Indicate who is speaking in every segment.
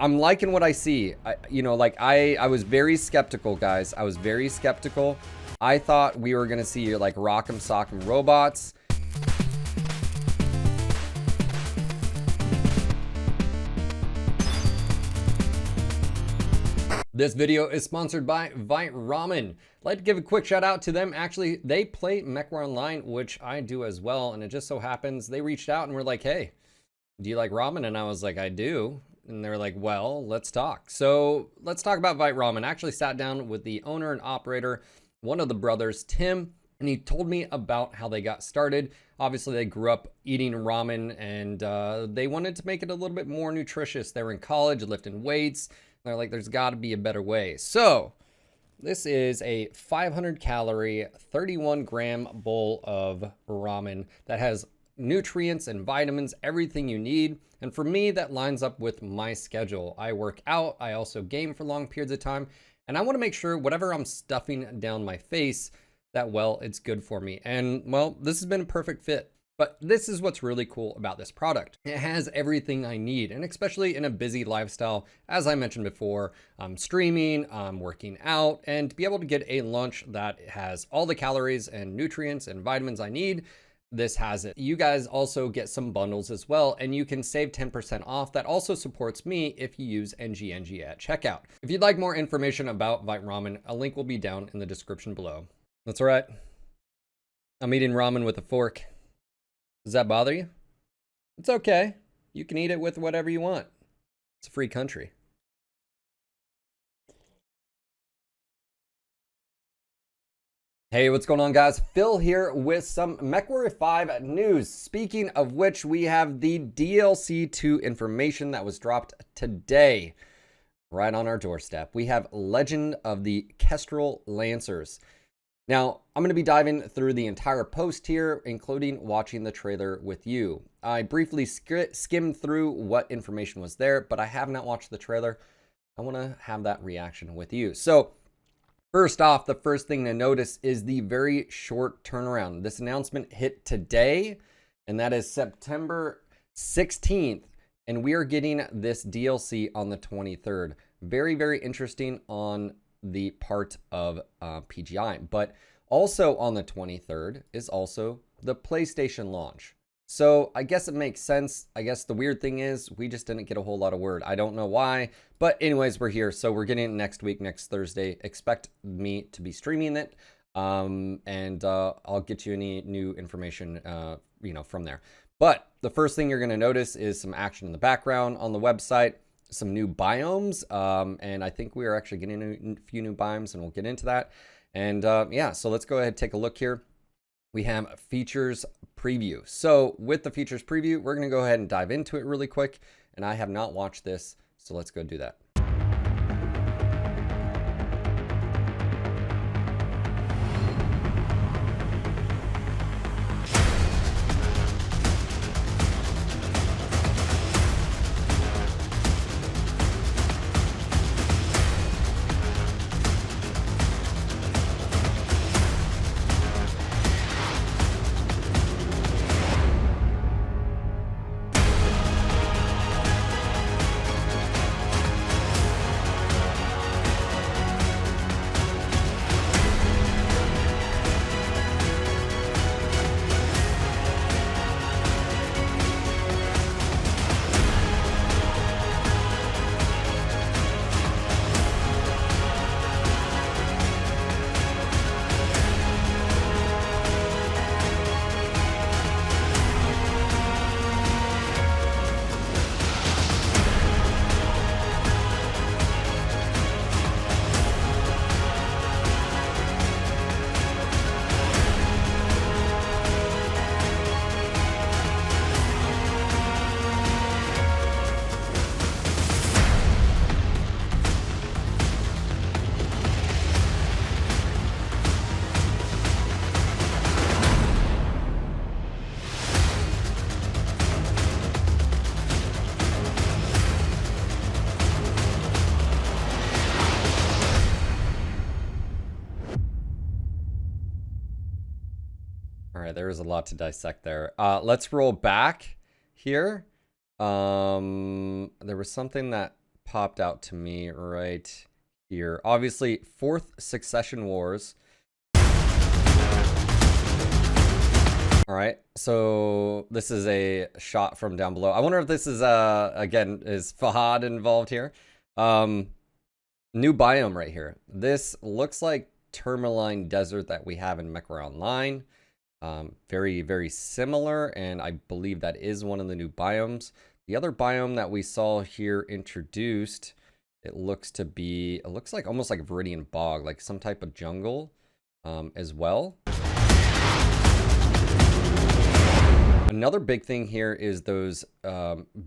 Speaker 1: I'm liking what I see. I was very skeptical, guys. I was very skeptical. I thought we were gonna see like rock'em sock'em robots. This video is sponsored by Ramen. I'd like to give a quick shout out to them. Actually, they play Mechwarrior Online, which I do as well. And it just so happens they reached out and were like, hey, do you like ramen? And I was like, I do. And they're like, well, let's talk. So let's talk about Ramen. I actually sat down with the owner and operator, one of the brothers, Tim, and he told me about how they got started. Obviously, they grew up eating ramen and they wanted to make it a little bit more nutritious. They were in college, lifting weights. They're like, there's got to be a better way. So this is a 500 calorie, 31 gram bowl of ramen that has nutrients and vitamins, everything you need. And for me, that lines up with my schedule. I work out. I also game for long periods of time. And I want to make sure whatever I'm stuffing down my face, that, well, it's good for me. And, well, this has been a perfect fit. But this is what's really cool about this product. It has everything I need, and especially in a busy lifestyle, as I mentioned before, I'm streaming, I'm working out, and to be able to get a lunch that has all the calories and nutrients and vitamins I need, this has it. You guys also get some bundles as well, and you can save 10% off. That also supports me if you use NGNG at checkout. If you'd like more information about Ramen, a link will be down in the description below. That's all right. I'm eating ramen with a fork. Does that bother you? It's okay. You can eat it with whatever you want. It's a free country. Hey, what's going on, guys? Phil here with some Mechwarrior 5 news. Speaking of which, we have the DLC 2 information that was dropped today, right on our doorstep. We have Legend of the Kestrel Lancers. Now, I'm going to be diving through the entire post here, including watching the trailer with you. I briefly skimmed through what information was there, but I have not watched the trailer. I want to have that reaction with you. So, first off, the first thing to notice is the very short turnaround. This announcement hit today, and that is September 16th, and we are getting this DLC on the 23rd. Very, very interesting on the part of PGI, but also on the 23rd is also the PlayStation launch. So I guess it makes sense. I guess the weird thing is we just didn't get a whole lot of word. I don't know why, but anyways, we're here. So we're getting it next week, next Thursday. Expect me to be streaming it, and I'll get you any new information, from there. But the first thing you're going to notice is some action in the background on the website. Some new biomes, and I think we are actually getting a few new biomes, and we'll get into that. And yeah, so let's go ahead and take a look here. We have features preview. So with the features preview, we're going to go ahead and dive into it really quick. And I have not watched this, so let's go do that. All right, there is a lot to dissect there. Let's roll back here. There was something that popped out to me right here. Obviously, 4th Succession Wars. All right, so this is a shot from down below. I wonder if this is, again, is Fahad involved here? New biome right here. This looks like Tourmaline Desert that we have in Mechwarrior Online. Very, very similar, and I believe that is one of the new biomes. The other biome that we saw here introduced, it looks like almost like a Viridian Bog, like some type of jungle as well. Another big thing here is those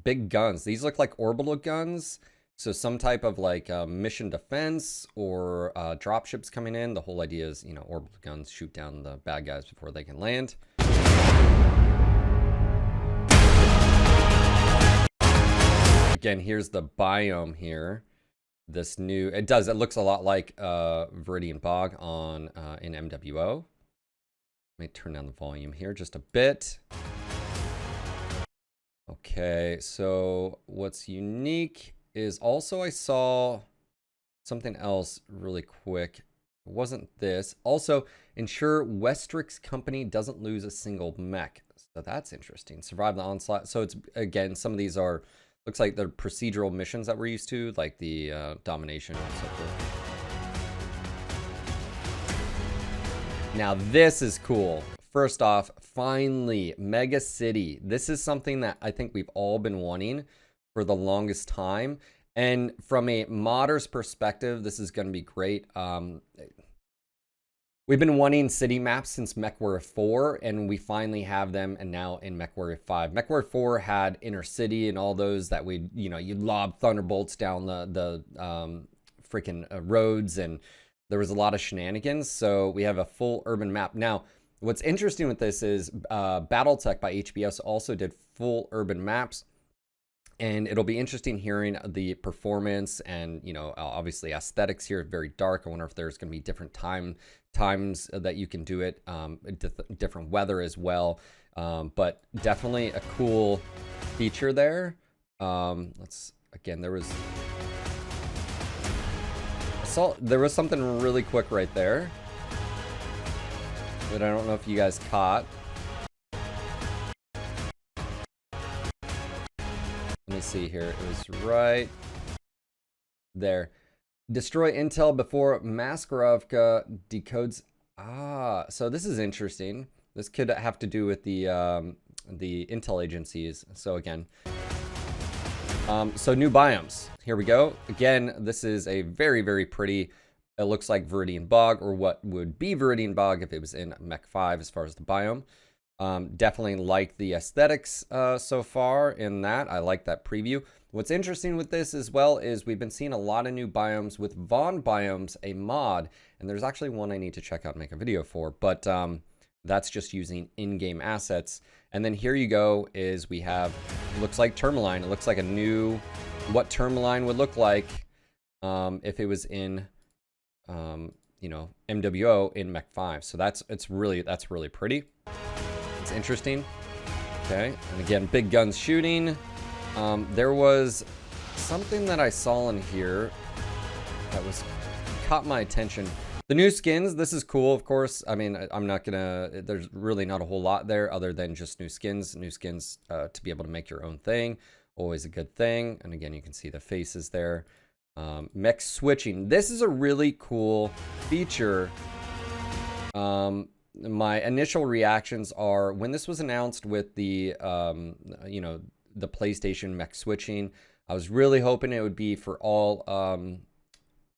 Speaker 1: big guns. These look like orbital guns. So some type of like mission defense or dropships coming in. The whole idea is, you know, orbital guns shoot down the bad guys before they can land. Again, here's the biome here. This new, it looks a lot like Viridian Bog on in MWO. Let me turn down the volume here just a bit. Okay, so what's unique is also I saw something else really quick. It wasn't this. Also, ensure Westrix company doesn't lose a single mech. So that's interesting. Survive the onslaught. So it's, again, some of these are, looks like the procedural missions that we're used to, like the domination and so forth. Now this is cool. First off, finally, Mega City. This is something that I think we've all been wanting for the longest time. And from a modder's perspective, this is going to be great. We've been wanting city maps since Mechwarrior 4, and we finally have them, and now in Mechwarrior 5. Mechwarrior 4 had Inner City and all those that we, you know, you'd lob thunderbolts down the freaking roads, and there was a lot of shenanigans. So we have a full urban map. Now, what's interesting with this is Battletech by HBS also did full urban maps. And it'll be interesting hearing the performance and, you know, obviously aesthetics here. Very dark. I wonder if there's going to be different times that you can do it, different weather as well. But definitely a cool feature there. Again, there was something really quick right there that I don't know if you guys caught. Let me see here. It was right there. Destroy intel before Maskarovka decodes. So this is interesting. This could have to do with the intel agencies. So again, so new biomes. Here we go. Again, this is a very, very pretty. It looks like Viridian Bog, or what would be Viridian Bog if it was in Mech 5 as far as the biome. Definitely like the aesthetics so far in that. I like that preview. What's interesting with this as well is we've been seeing a lot of new biomes with Von Biomes, a mod, and there's actually one I need to check out and make a video for, but that's just using in-game assets. And then here you go is we have, it looks like Tourmaline. It looks like a new, what Tourmaline would look like if it was in, you know, MWO in Mech 5. So that's really pretty. It's interesting. Okay, and again, big guns shooting. There was something that I saw in here that caught my attention. The new skins, this is cool, of course. I mean, I'm not gonna, there's really not a whole lot there other than just new skins to be able to make your own thing. Always a good thing. And again, you can see the faces there. Mech switching. This is a really cool feature. My initial reactions are when this was announced with the, you know, the PlayStation mech switching, I was really hoping it would be for all,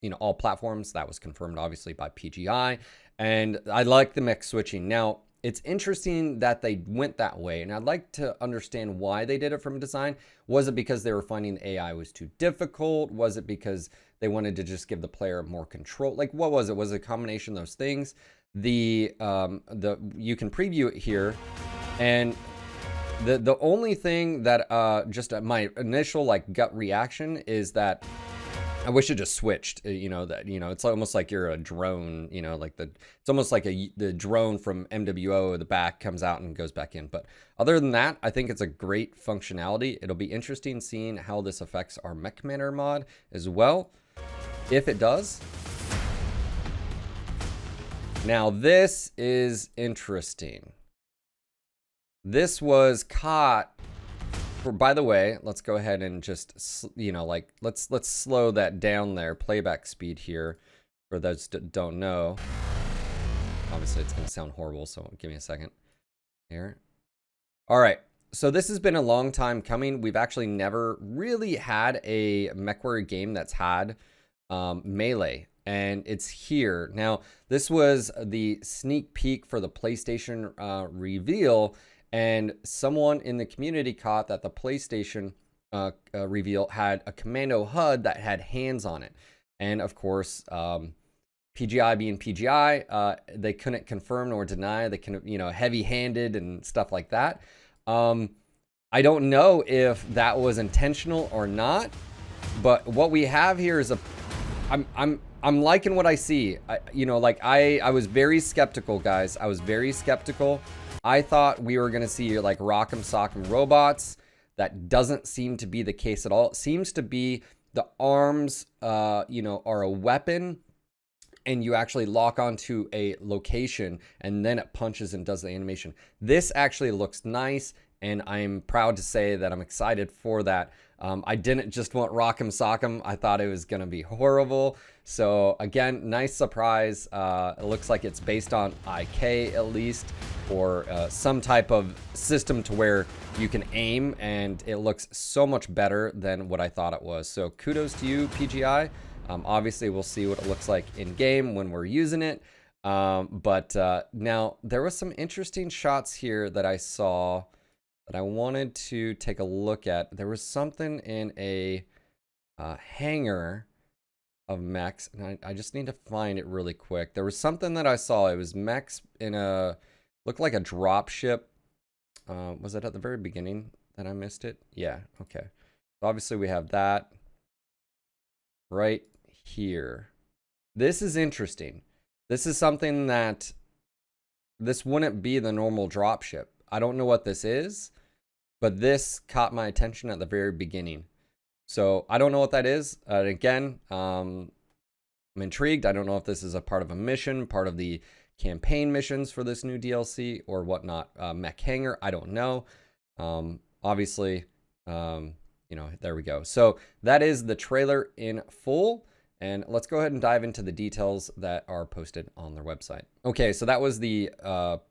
Speaker 1: you know, all platforms. That was confirmed obviously by PGI, and I like the mech switching. Now, it's interesting that they went that way, and I'd like to understand why they did it from design. Was it because they were finding AI was too difficult? Was it because they wanted to just give the player more control? Like, what was it? Was it a combination of those things? You can preview it here, and the only thing that just my initial like gut reaction is that I wish it just switched, you know, that, you know, it's almost like you're a drone, you know, like it's almost like the drone from MWO, the back comes out and goes back in. But other than that, I think it's a great functionality. It'll be interesting seeing how this affects our Mech Commander mod as well, if it does. Now, this is interesting. This was caught. By the way, let's go ahead and just, you know, like, let's slow that down there. Playback speed here, for those that don't know. Obviously, it's going to sound horrible, so give me a second here. All right, so this has been a long time coming. We've actually never really had a Mechwarrior game that's had melee, and it's here. Now, this was the sneak peek for the PlayStation reveal, and someone in the community caught that the PlayStation reveal had a commando HUD that had hands on it. And of course, PGI being PGI, they couldn't confirm nor deny. They can, you know, heavy-handed and stuff like that. I don't know if that was intentional or not, but what we have here is I'm liking what I see. You know, like I was very skeptical, guys. I was very skeptical. I thought we were going to see like Rock'em Sock'em robots. That doesn't seem to be the case at all. It seems to be the arms, you know, are a weapon, and you actually lock onto a location, and then it punches and does the animation. This actually looks nice, and I'm proud to say that I'm excited for that. I didn't just want Rock'em Sock'em. I thought it was going to be horrible. So again, nice surprise. It looks like it's based on IK at least, or some type of system to where you can aim, and it looks so much better than what I thought it was. So kudos to you, PGI. Obviously, we'll see what it looks like in game when we're using it. But now there was some interesting shots here that I saw that I wanted to take a look at. There was something in a hangar of mechs, and I just need to find it really quick. There was something that I saw. It was mechs in a, looked like a drop ship. Was it at the very beginning that I missed it? Yeah, okay. So obviously we have that right here. This is interesting. This is something that, this wouldn't be the normal drop ship. I don't know what this is, but this caught my attention at the very beginning. So I don't know what that is. Again, I'm intrigued. I don't know if this is a part of a mission, part of the campaign missions for this new DLC or whatnot. Mech Hangar, I don't know. Obviously, you know, there we go. So that is the trailer in full. And let's go ahead and dive into the details that are posted on their website. Okay, so that was the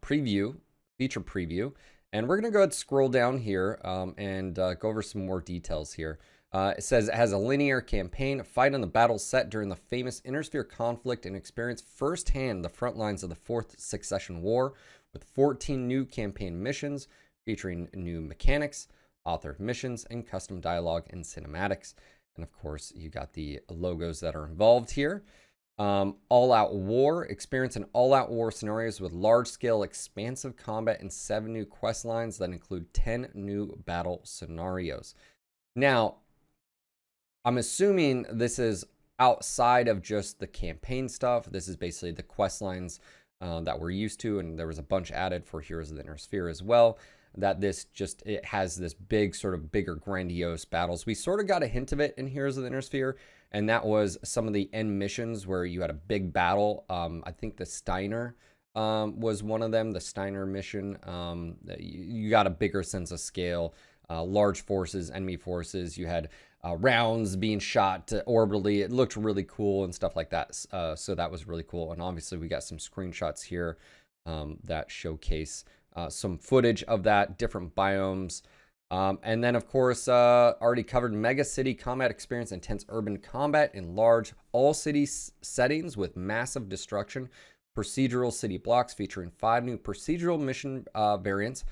Speaker 1: preview, feature preview. And we're going to go ahead and scroll down here and go over some more details here. It says it has a linear campaign, fight on the battles set during the famous Intersphere conflict, and experience firsthand the front lines of the Fourth Succession War, with 14 new campaign missions featuring new mechanics, authored missions, and custom dialogue and cinematics. And of course, you got the logos that are involved here. All-out war. Experience an all-out war scenarios with large-scale expansive combat and 7 new quest lines that include 10 new battle scenarios. Now, I'm assuming this is outside of just the campaign stuff. This is basically the quest lines that we're used to, and there was a bunch added for Heroes of the Inner Sphere as well. That this just, it has this big, sort of bigger, grandiose battles. We sort of got a hint of it in Heroes of the Inner Sphere, and that was some of the end missions where you had a big battle. I think the Steiner was one of them, the Steiner mission. You got a bigger sense of scale, large forces, enemy forces. You had rounds being shot orbitally. It looked really cool and stuff like that. So that was really cool. And obviously we got some screenshots here that showcase some footage of that, different biomes. And then, of course, already covered Mega City combat experience, intense urban combat in large all-city settings with massive destruction, procedural city blocks featuring 5 new procedural mission variants.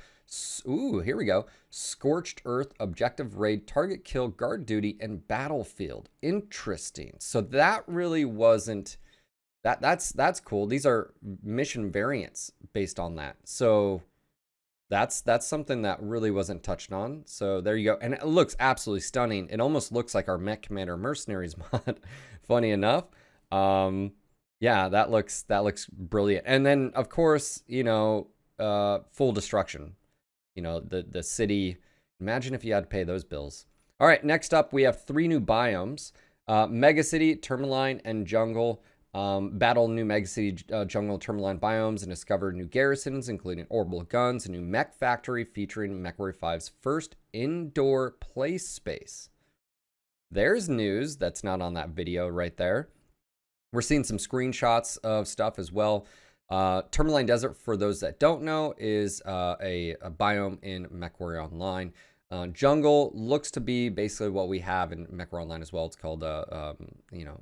Speaker 1: Ooh, here we go. Scorched Earth, Objective Raid, Target Kill, Guard Duty, and Battlefield. Interesting. So that really wasn't... That's cool. These are mission variants based on that. So... That's something that really wasn't touched on. So there you go. And it looks absolutely stunning. It almost looks like our Mech Commander Mercenaries mod, funny enough. Yeah, that looks brilliant. And then of course, you know, full destruction. You know, the city. Imagine if you had to pay those bills. All right, next up we have 3 new biomes. Mega City, Tourmaline, and Jungle. Battle new Mega City, Jungle, Tourmaline biomes and discover new garrisons, including orbital guns, a new mech factory featuring Mechwarrior 5's first indoor play space. There's news that's not on that video right there. We're seeing some screenshots of stuff as well. Tourmaline Desert, for those that don't know, is a biome in Mechwarrior Online. Jungle looks to be basically what we have in Mechwarrior Online as well. It's called, you know,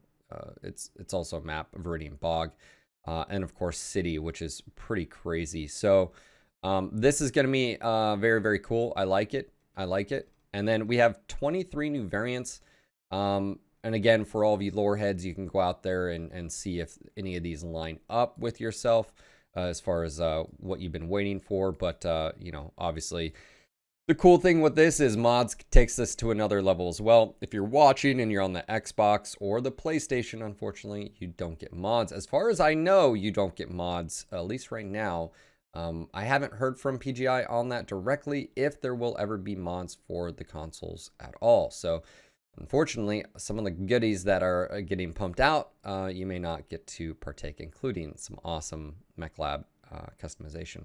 Speaker 1: it's also a map, Viridian Bog, and of course City, which is pretty crazy. So this is going to be very, very cool. I like it. I like it. And then we have 23 new variants. And again, for all of you lore heads, you can go out there and see if any of these line up with yourself as far as what you've been waiting for. But, you know, obviously, the cool thing with this is mods takes this to another level as well. If you're watching and you're on the Xbox or the PlayStation, unfortunately, you don't get mods. As far as I know, you don't get mods, at least right now. I haven't heard from PGI on that directly, if there will ever be mods for the consoles at all. So, unfortunately, some of the goodies that are getting pumped out, you may not get to partake, including some awesome MechLab customization.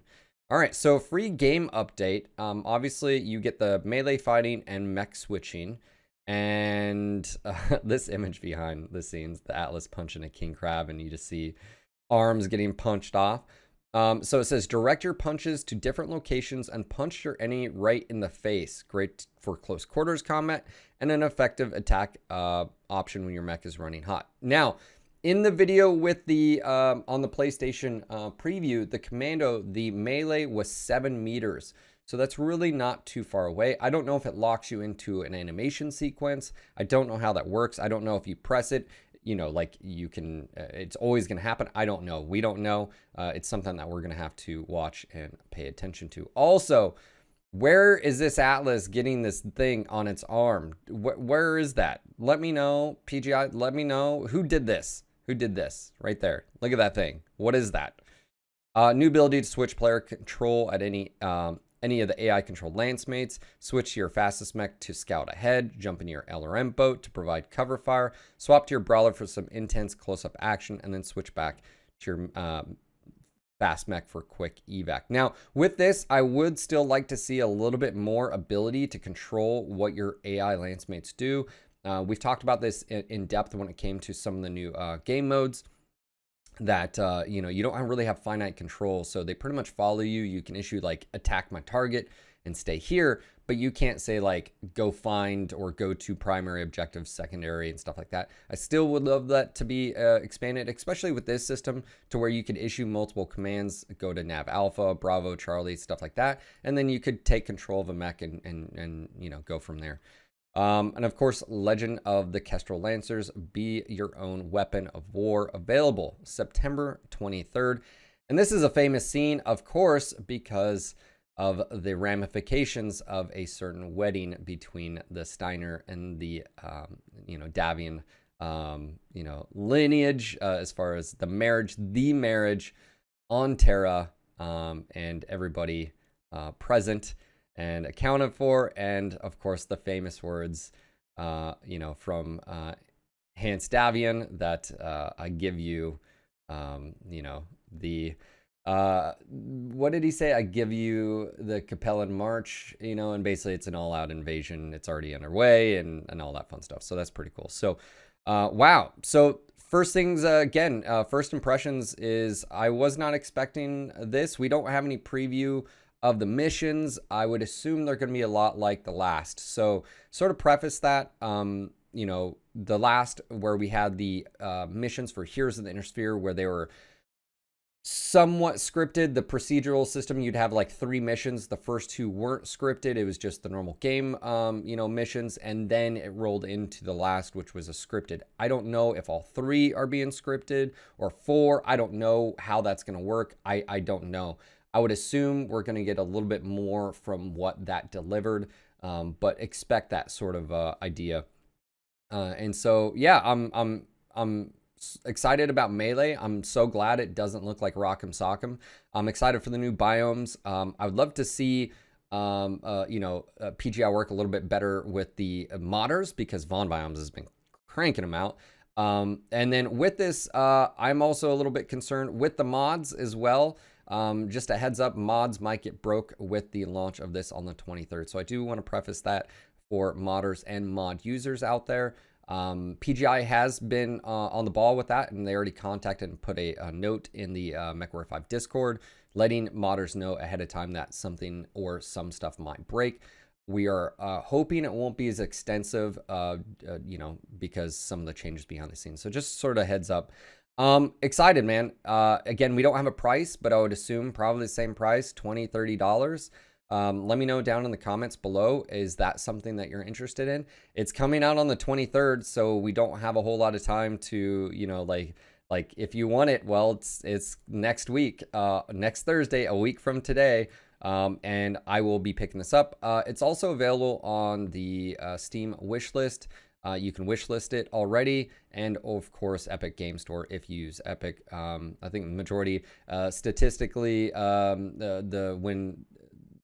Speaker 1: All right, so free game update. Obviously, you get the melee fighting and mech switching. And this image behind the scenes, the Atlas punching a king crab, and you just see arms getting punched off. So it says, direct your punches to different locations and punch your enemy right in the face. Great for close quarters combat and an effective attack option when your mech is running hot. Now, in the video with the on the PlayStation preview, the commando, the melee was 7 meters. So that's really not too far away. I don't know if it locks you into an animation sequence. I don't know how that works. I don't know if you press it, you know, like you can, it's always going to happen. I don't know. We don't know. It's something that we're going to have to watch and pay attention to. Also, where is this Atlas getting this thing on its arm? Where is that? Let me know, PGI. Let me know who did this. Who did this? Right there. Look at that thing. What is that? New ability to switch player control at any of the AI controlled lance mates. Switch to your fastest mech to scout ahead. Jump into your LRM boat to provide cover fire. Swap to your brawler for some intense close-up action, and then switch back to your fast mech for quick evac. Now, with this, I would still like to see a little bit more ability to control what your AI lance mates do. We've talked about this in depth when it came to some of the new game modes that, you know, you don't really have finite control. So they pretty much follow you. You can issue like attack my target and stay here, but you can't say like go find or go to primary objectives, secondary and stuff like that. I still would love that to be expanded, especially with this system, to where you could issue multiple commands, go to Nav Alpha, Bravo, Charlie, stuff like that. And then you could take control of a mech and you know, go from there. And of course, Legend of the Kestrel Lancers, be your own weapon of war, available September 23rd. And this is a famous scene, of course, because of the ramifications of a certain wedding between the Steiner and the, you know, Davian, you know, lineage, as far as the marriage on Terra, and everybody present and accounted for. And of course, the famous words, you know, from Hans Davian, that I give you, you know, the, what did he say? I give you the Capellan March, you know, and basically it's an all-out invasion. It's already underway and all that fun stuff. So that's pretty cool. So, wow. So first things, again, first impressions is I was not expecting this. We don't have any preview of the missions. I would assume they're going to be a lot like the last. So sort of preface that, you know, the last where we had the missions for Heroes of the Inner Sphere, where they were somewhat scripted. The procedural system, you'd have like 3 missions. The first 2 weren't scripted. It was just the normal game, you know, missions. And then it rolled into the last, which was a scripted. I don't know if all 3 are being scripted or 4. I don't know how that's going to work. I don't know. I would assume we're going to get a little bit more from what that delivered, but expect that sort of idea. And so, yeah, I'm excited about Melee. I'm so glad it doesn't look like Rock'em Sock'em. I'm excited for the new biomes. I would love to see, PGI work a little bit better with the modders, because Von Biomes has been cranking them out. And then with this, I'm also a little bit concerned with the mods as well. Just a heads up, mods might get broke with the launch of this on the 23rd. So I do want to preface that for modders and mod users out there. PGI has been on the ball with that, and they already contacted and put a note in the Mechwarrior 5 Discord, letting modders know ahead of time that something or some stuff might break. We are hoping it won't be as extensive, because some of the changes behind the scenes. So just sort of heads up. Excited, man. Again, we don't have a price, but I would assume probably the same price, $20, $30. Let me know down in the comments below. Is that something that you're interested in? It's coming out on the 23rd, so we don't have a whole lot of time to, like if you want it, well, it's next week, next Thursday, a week from today. And I will be picking this up. It's also available on the Steam wish list. You can wish list it already, and of course Epic Game Store if you use Epic. I think the majority, statistically, when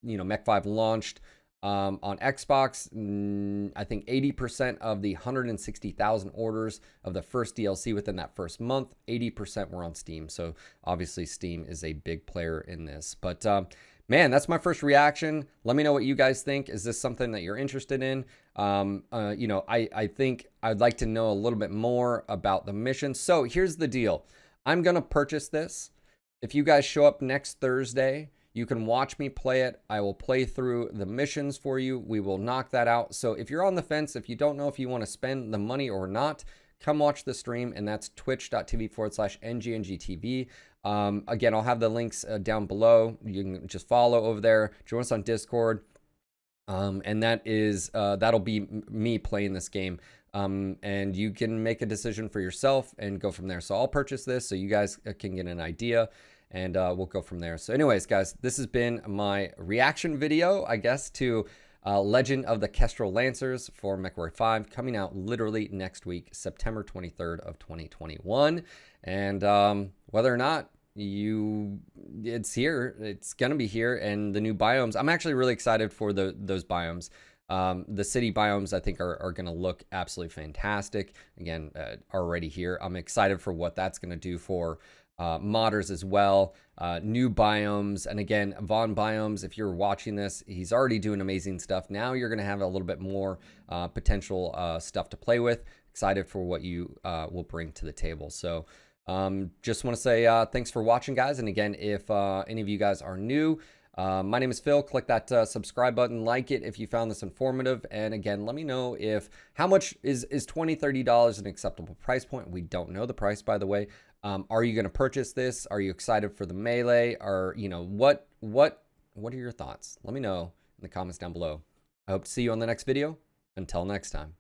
Speaker 1: Mech 5 launched on Xbox, I think 80% of the 160,000 orders of the first DLC within that first month, 80% were on Steam. So obviously Steam is a big player in this. But man, that's my first reaction. Let me know what you guys think. Is this something that you're interested in? I think I'd like to know a little bit more about the mission. So here's the deal. I'm going to purchase this. If you guys show up next Thursday, you can watch me play it. I will play through the missions for you. We will knock that out. So if you're on the fence, if you don't know if you want to spend the money or not, come watch the stream, and that's twitch.tv/NGNGTV. Again, I'll have the links down below. You can just follow over there. Join us on Discord. And that'll be me playing this game. And you can make a decision for yourself and go from there. So I'll purchase this so you guys can get an idea, and we'll go from there. So anyways, guys, this has been my reaction video, I guess, to Legend of the Kestrel Lancers for Mechwarrior 5, coming out literally next week, September 23rd of 2021. And whether or not it's here, it's gonna be here. And the new biomes, I'm actually really excited for those biomes. The city biomes, I think, are gonna look absolutely fantastic. Again, already here. I'm excited for what that's gonna do for modders as well. New biomes, and again, Von Biomes, if you're watching this, he's already doing amazing stuff. Now you're gonna have a little bit more potential stuff to play with. Excited for what you will bring to the table. So just want to say thanks for watching, guys. And again, if any of you guys are new, my name is Phil. Click that subscribe button, like it if you found this informative. And again, let me know how much is $20, $30 an acceptable price point. We don't know the price, by the way. Are you going to purchase this? Are you excited for the Melee? Or what are your thoughts? Let me know in the comments down below. I hope to see you on the next video. Until next time.